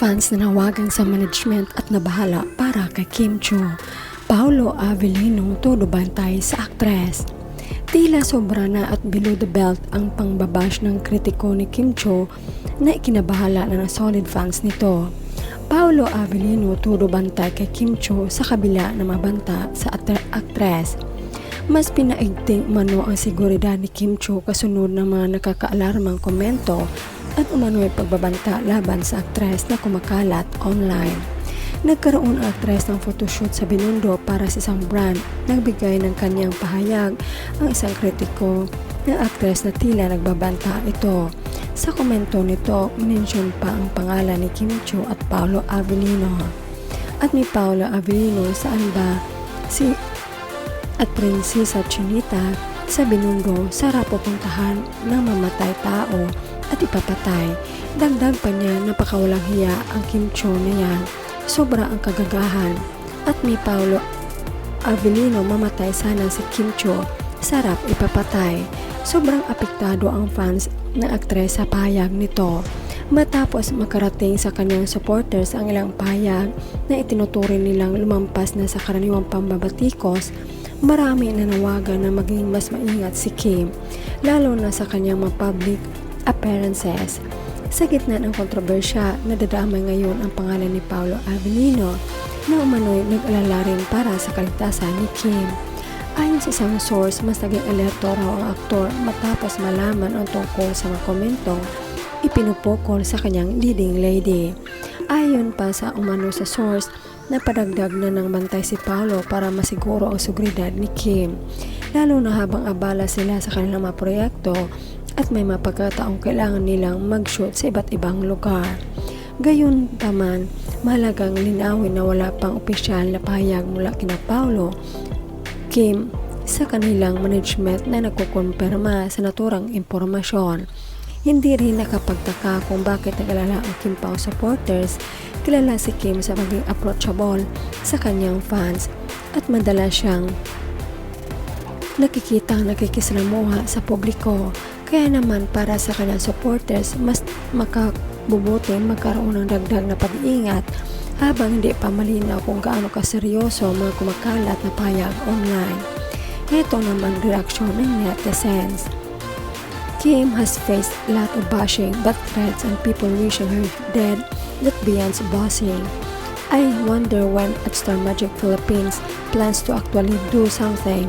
fans na nawagan sa management at nabahala para kay Kim Cho. Paolo Avellino todo bantay sa aktres. Tila sobra na at below the belt ang pangbabash ng kritiko ni Kim Cho na ikinabahala na ng solid fans nito. Paolo Avellino todo bantay kay Kim Cho sa kabila na mabanta sa aktres. Mas pinaigting umano ang seguridad ni Kim Cho kasunod ng mga nakakaalarmang komento at umano'y pagbabanta laban sa aktres na kumakalat online. Nagkaroon ang aktres ng photoshoot sa Binondo para sa isang brand. Nagbigay ng kanyang pahayag ang isang kritiko ng aktres na tila nagbabanta ito. Sa komento nito, minensyon pa ang pangalan ni Kim Cho at Paolo Avellino. At ni Paolo Avellino, saan ba si at Prinsesa Chinita sa Binondo sarap pupuntahan ng mamatay tao at ipapatay. Dagdag pa niya napakawalang hiya ang Kim Cho na yan. Sobra ang kagagahan. At ni Paolo Avellino, mamatay sana si Kim Cho, sarap ipapatay. Sobrang apektado ang fans ng aktres sa pahayag nito. Matapos makarating sa kanyang supporters ang ilang pahayag na itinuturing nilang lumampas na sa karaniwang pambabatikos, marami na nawagan na maging mas maingat si Kim, lalo na sa kanyang mga public appearances. Sa gitna ng kontrobersya, nadadamay ngayon ang pangalan ni Paolo Avellino na umano'y nag-alala rin para sa kaligtasan ni Kim. Ayon sa isang source, mas naging alerto raw ang aktor matapos malaman ang tungkol sa mga komentong ipinupukol sa kanyang leading lady. Ayon pa sa umano sa source, napadagdag na ng bantay si Paolo para masiguro ang seguridad ni Kim, lalo na habang abala sila sa kanilang mga proyekto at may mapagkataong kailangan nilang mag-shoot sa iba't ibang lugar. Gayon paman, mahalagang linawin na wala pang opisyal na pahayag mula kina Paolo, Kim sa kanilang management na nagkukumpirma sa naturang impormasyon. Hindi rin nakapagtaka kung bakit nag-alala ang Kim Pao supporters. Kilala si Kim sa maging approachable sa kanyang fans at madalas siyang nakikitang nakikislamuha sa publiko. Kaya naman para sa kanyang supporters, mas makabubuti magkaroon ng dagdag na pag-iingat habang hindi pa malinaw kung gaano kaseryoso mga kumakalat na pahayag online. Ito naman reaksyon ng netizens. Kim has faced a lot of bashing, but threats and people wishing her dead that beyond bossing. I wonder when at Star Magic Philippines plans to actually do something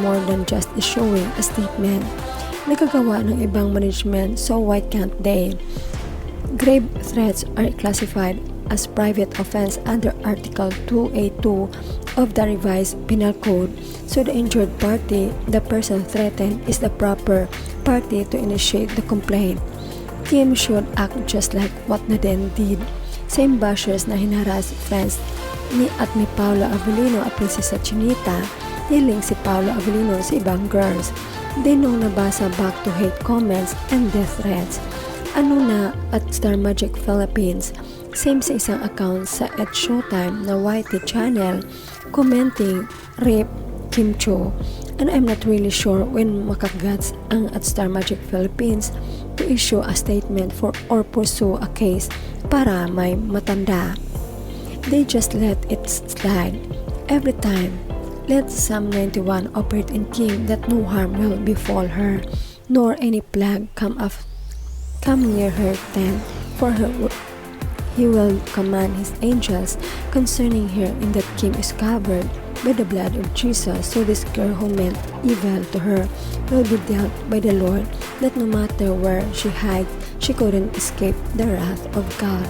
more than just issuing a statement. Nagagawa ng ibang management, so why can't they? Grave threats are classified as private offense under Article 282 of the revised Penal Code, so the injured party, the person threatened, is the proper party to initiate the complaint. Kim should act just like what Naden did. Same bashers na hinaras friends ni Paolo Avellino at Prinsesa Chinita, niling si Paolo Avellino sa ibang girls. Din nung nabasa back to hate comments and death threats. Ano na at Star Magic Philippines, same sa isang account sa at Showtime na YT channel, commenting rape Kim Cho. And I'm not really sure when makagats ang at Star Magic Philippines to issue a statement for or pursue a case para may matanda. They just let it slide every time. Let Psalm 91 operate in Kim that no harm will befall her, nor any plague come near her tent, for her he will command his angels concerning her, in that Kim is covered by the blood of Jesus. So this girl who meant evil to her will be dealt by the Lord, that no matter where she hides, she couldn't escape the wrath of God.